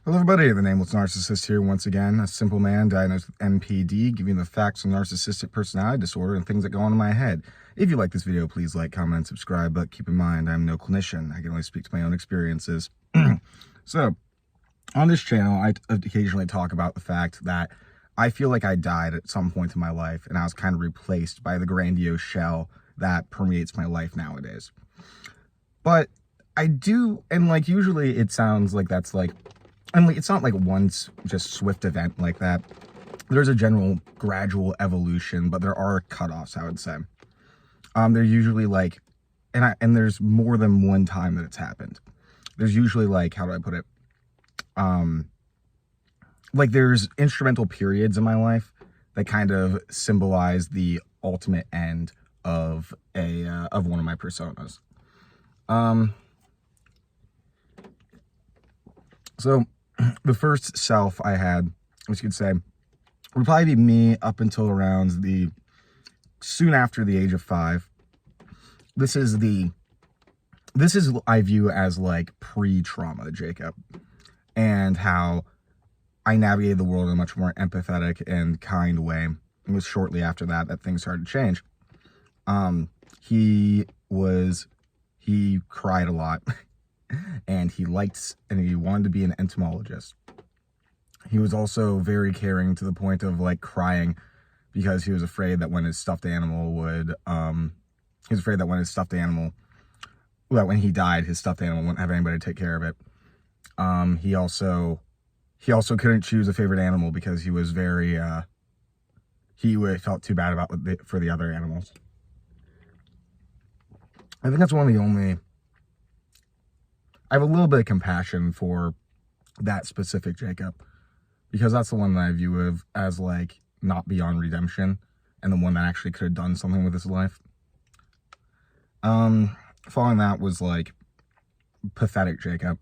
Hello everybody, the Nameless Narcissist here once again, a simple man diagnosed with NPD, giving you the facts of narcissistic personality disorder and things that go on in my head. If you like this video, please like, comment, and subscribe, but keep in mind, I'm no clinician. I can only speak to my own experiences. So, on this channel, I occasionally talk about the fact that I feel like I died at some point in my life, and I was kind of replaced by the grandiose shell that permeates my life nowadays. But I do, and like usually it sounds like that's like, and like, it's not like one just swift event like that. There's a general gradual evolution, but there are cutoffs, I would say. They're usually like, and there's more than one time that it's happened. There's usually like, how do I put it? Like there's instrumental periods in my life that kind of symbolize the ultimate end of of one of my personas. So the first self I had, which you could say, would probably be me up until around soon after the age of 5. This is I view as like pre-trauma Jacob, and how I navigated the world in a much more empathetic and kind way. It was shortly after that things started to change. He cried a lot. And he wanted to be an entomologist. He was also very caring to the point of like crying because he was afraid that when his stuffed animal that when he died, his stuffed animal wouldn't have anybody to take care of it. He also couldn't choose a favorite animal because he was very, he felt too bad for the other animals. I think that's one of the only, I have a little bit of compassion for that specific Jacob, because that's the one that I view as like not beyond redemption, and the one that actually could have done something with his life. Following that was like pathetic Jacob,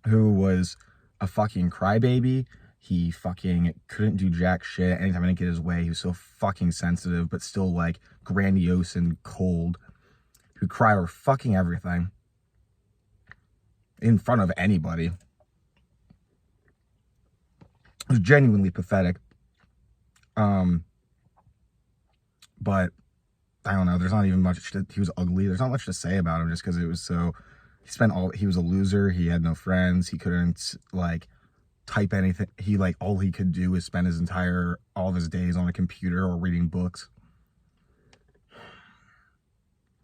who was a fucking crybaby. He fucking couldn't do jack shit. Anytime I didn't get his way, he was so fucking sensitive, but still like grandiose and cold, who cried over fucking everything in front of anybody. It was genuinely pathetic. But I don't know, there's not even much he was ugly. There's not much to say about him just because it was so, he was a loser. He had no friends. He couldn't like type anything. All he could do is spend all of his days on a computer or reading books.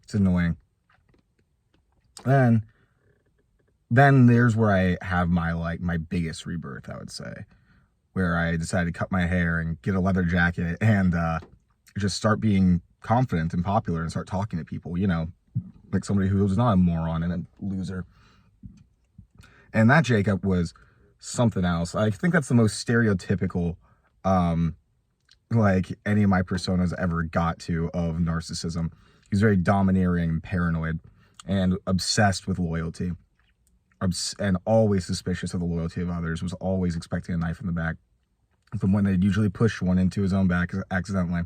It's annoying. Then there's where I have my biggest rebirth, I would say, where I decided to cut my hair and get a leather jacket and just start being confident and popular and start talking to people, like somebody who was not a moron and a loser. And that Jacob was something else. I think that's the most stereotypical, like any of my personas ever got to of narcissism. He's very domineering and paranoid and obsessed with loyalty. And always suspicious of the loyalty of others, was always expecting a knife in the back from when they'd usually push one into his own back accidentally.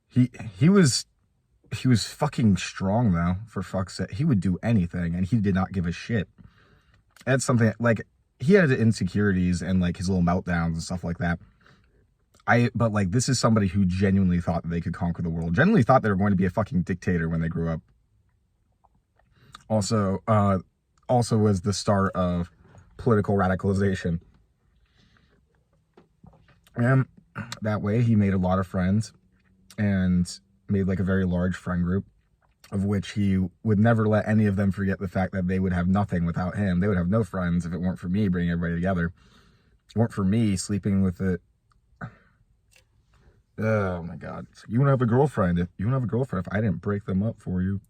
He was fucking strong though, for fuck's sake. He would do anything and he did not give a shit. That's something, like, he had insecurities and like his little meltdowns and stuff like that. But like, this is somebody who genuinely thought that they could conquer the world, genuinely thought they were going to be a fucking dictator when they grew up. Also was the start of political radicalization. And that way he made a lot of friends and made like a very large friend group, of which he would never let any of them forget the fact that they would have nothing without him. They would have no friends if it weren't for me bringing everybody together. If it weren't for me sleeping with it. Oh my God. You wouldn't have a girlfriend if I didn't break them up for you.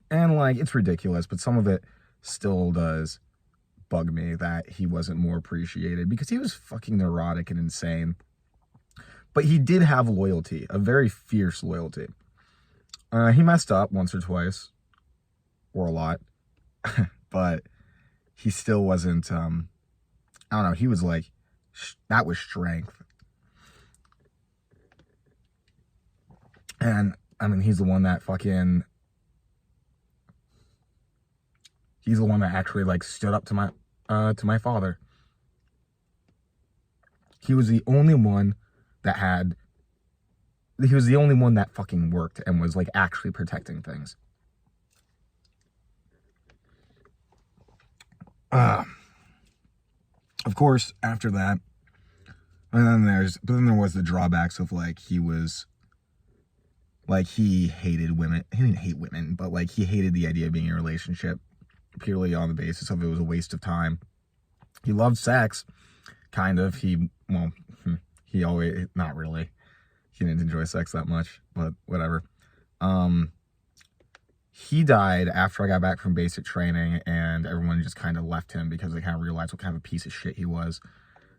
And like, it's ridiculous, but some of it still does bug me that he wasn't more appreciated, because he was fucking neurotic and insane. But he did have loyalty, a very fierce loyalty. He messed up once or twice, or a lot, but he still wasn't, I don't know, he was like, that was strength. And I mean, he's the one that fucking He's the one that actually like stood up to my father. He was the only one that fucking worked and was like actually protecting things. Of course, after that, and then there was the drawbacks of like he hated women. He didn't hate women, but like he hated the idea of being in a relationship purely on the basis of it was a waste of time. He loved sex, kind of. He always, not really. He didn't enjoy sex that much, but whatever. He died after I got back from basic training, and everyone just kind of left him because they kind of realized what kind of a piece of shit he was.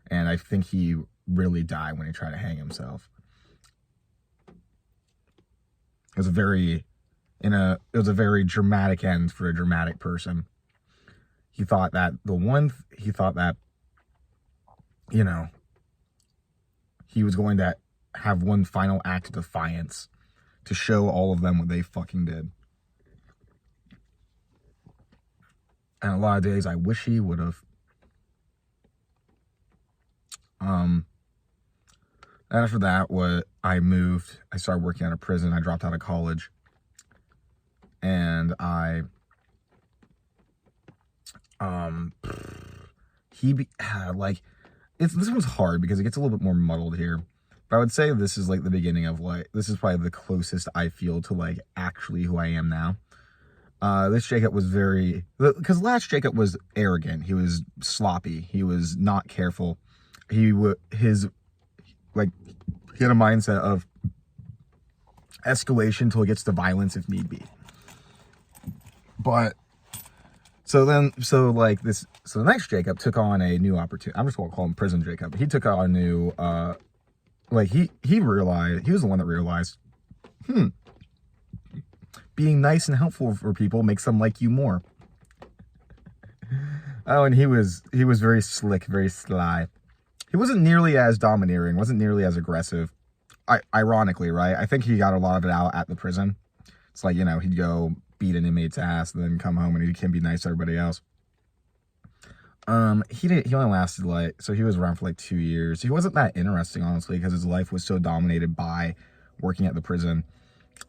And I think he really died when he tried to hang himself. It was a very dramatic end for a dramatic person. He thought that, you know, he was going to have one final act of defiance to show all of them what they fucking did. And a lot of days I wish he would have. After that, I started working at a prison. I dropped out of college. And this one's hard because it gets a little bit more muddled here. But I would say this is like the beginning of this is probably the closest I feel to like actually who I am now. This Jacob was because last Jacob was arrogant. He was sloppy. He was not careful. He had a mindset of escalation until it gets to violence if need be. But so the next Jacob took on a new opportunity. I'm just going to call him Prison Jacob. He took on a new, he realized, he was the one that realized, being nice and helpful for people makes them like you more. Oh, and he was very slick, very sly. He wasn't nearly as domineering, wasn't nearly as aggressive. Ironically, right? I think he got a lot of it out at the prison. It's like, he'd go beat an inmate's ass and then come home and he can be nice to everybody else. He only lasted so he was around for 2 years. He wasn't that interesting, honestly, because his life was so dominated by working at the prison,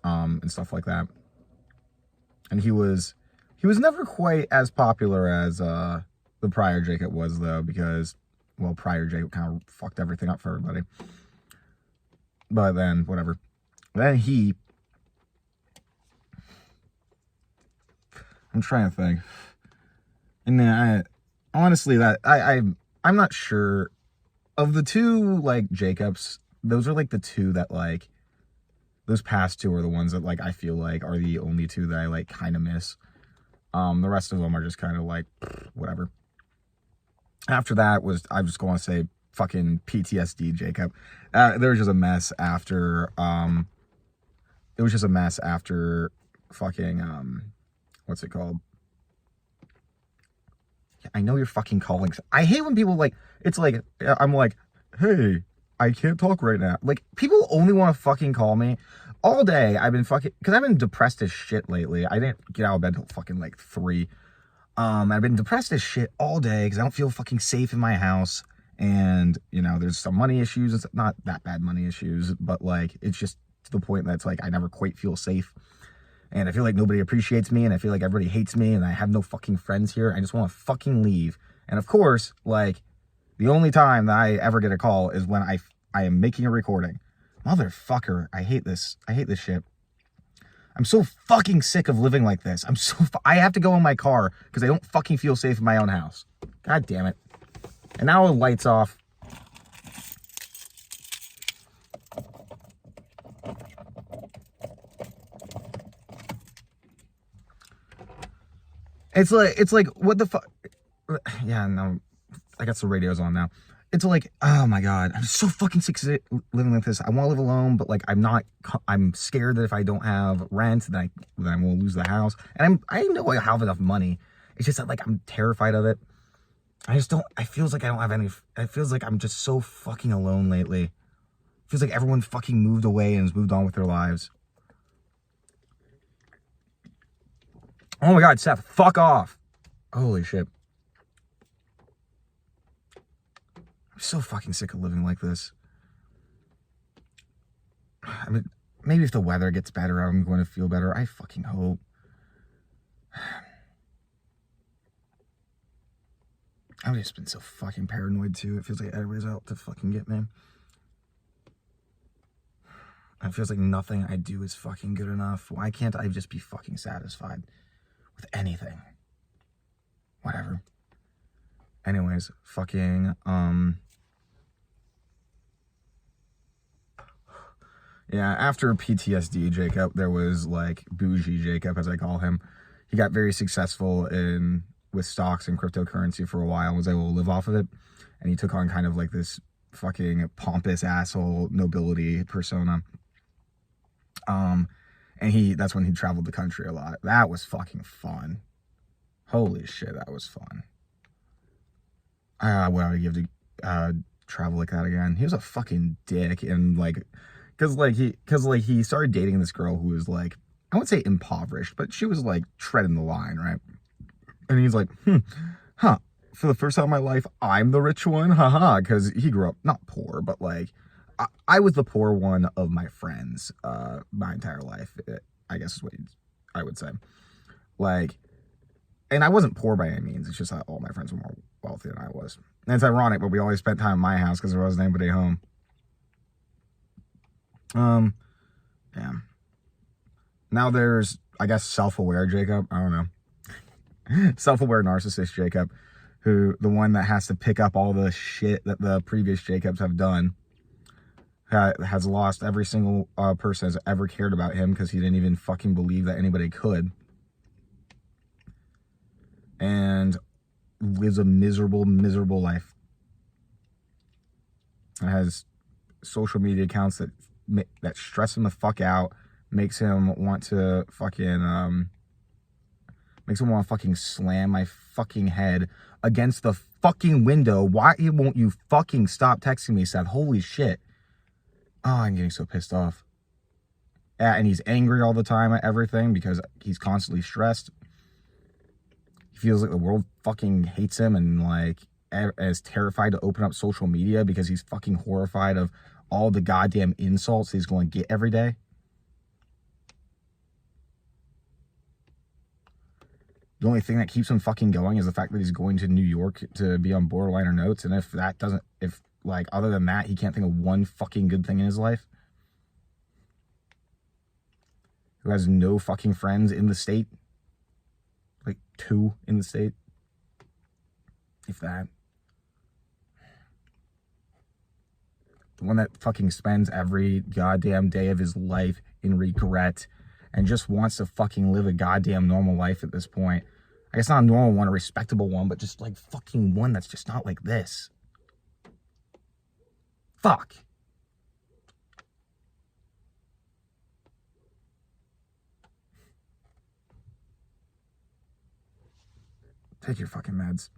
and stuff like that. And he was never quite as popular as the prior Jacob was, though, because, prior Jacob kind of fucked everything up for everybody. But then, whatever. Then I'm trying to think. And then honestly, I'm not sure. Of the two, Jacobs, those are, the two that, those past two are the ones that, I feel like are the only two that I, kind of miss. The rest of them are just kind of, whatever. After that I'm just going to say fucking PTSD Jacob. There was just a mess after, fucking, what's it called? I know you're fucking calling. I hate when people I'm like, hey, I can't talk right now. People only want to fucking call me. All day, I've been because I've been depressed as shit lately. I didn't get out of bed till fucking 3. I've been depressed as shit all day because I don't feel fucking safe in my house. And, there's some money issues. It's not that bad money issues, but it's just to the point that's I never quite feel safe. And I feel like nobody appreciates me, and I feel like everybody hates me, and I have no fucking friends here. I just want to fucking leave. And of course, the only time that I ever get a call is when I am making a recording. Motherfucker, I hate this. I hate this shit. I'm so fucking sick of living like this. I have to go in my car because I don't fucking feel safe in my own house. God damn it. And now the light's off. It's like, what the fuck? Yeah, no, I got some radios on now. It's oh my God, I'm so fucking sick of living like this. I want to live alone, but I'm scared that if I don't have rent, then I will lose the house. And I know I have enough money. It's just that I'm terrified of it. It feels like I don't have any, it feels like I'm just so fucking alone lately. It feels like everyone fucking moved away and has moved on with their lives. Oh my God, Seth, fuck off. Holy shit. I'm so fucking sick of living like this. I mean, maybe if the weather gets better, I'm going to feel better. I fucking hope. I've just been so fucking paranoid too. It feels like everybody's out to fucking get me. It feels like nothing I do is fucking good enough. Why can't I just be fucking satisfied with anything? Whatever. Anyways, fucking, yeah, after PTSD Jacob, there was like bougie Jacob, as I call him. He got very successful with stocks and cryptocurrency for a while and was able to live off of it. And he took on kind of like this fucking pompous asshole nobility persona. And that's when he traveled the country a lot. That was fucking fun. Holy shit, that was fun. What I would give to travel like that again. He was a fucking dick, and like, cause he started dating this girl who was like, I wouldn't say impoverished, but she was like treading the line, right? And he's like, for the first time in my life, I'm the rich one, haha, because he grew up not poor, but like, I was the poor one of my friends my entire life, I guess is what I would say. Like, and I wasn't poor by any means. It's just that all my friends were more wealthy than I was. And it's ironic, but we always spent time in my house because there wasn't anybody home. Yeah. Now there's, I guess, self-aware Jacob. I don't know. Self-aware narcissist Jacob, the one that has to pick up all the shit that the previous Jacobs have done. Has lost every single person has ever cared about him because he didn't even fucking believe that anybody could. And lives a miserable, miserable life. And has social media accounts that stress him the fuck out, makes him want to fucking slam my fucking head against the fucking window. Why won't you fucking stop texting me, Seth? Holy shit. Oh, I'm getting so pissed off. Yeah, and he's angry all the time at everything because he's constantly stressed. He feels like the world fucking hates him and like is terrified to open up social media because he's fucking horrified of all the goddamn insults he's going to get every day. The only thing that keeps him fucking going is the fact that he's going to New York to be on borderliner notes. And if other than that, he can't think of one fucking good thing in his life. Who has no fucking friends in the state. Like 2 in the state. If that. The one that fucking spends every goddamn day of his life in regret and just wants to fucking live a goddamn normal life at this point. I guess not a normal one, a respectable one, but just like fucking one that's just not like this. Fuck. Take your fucking meds.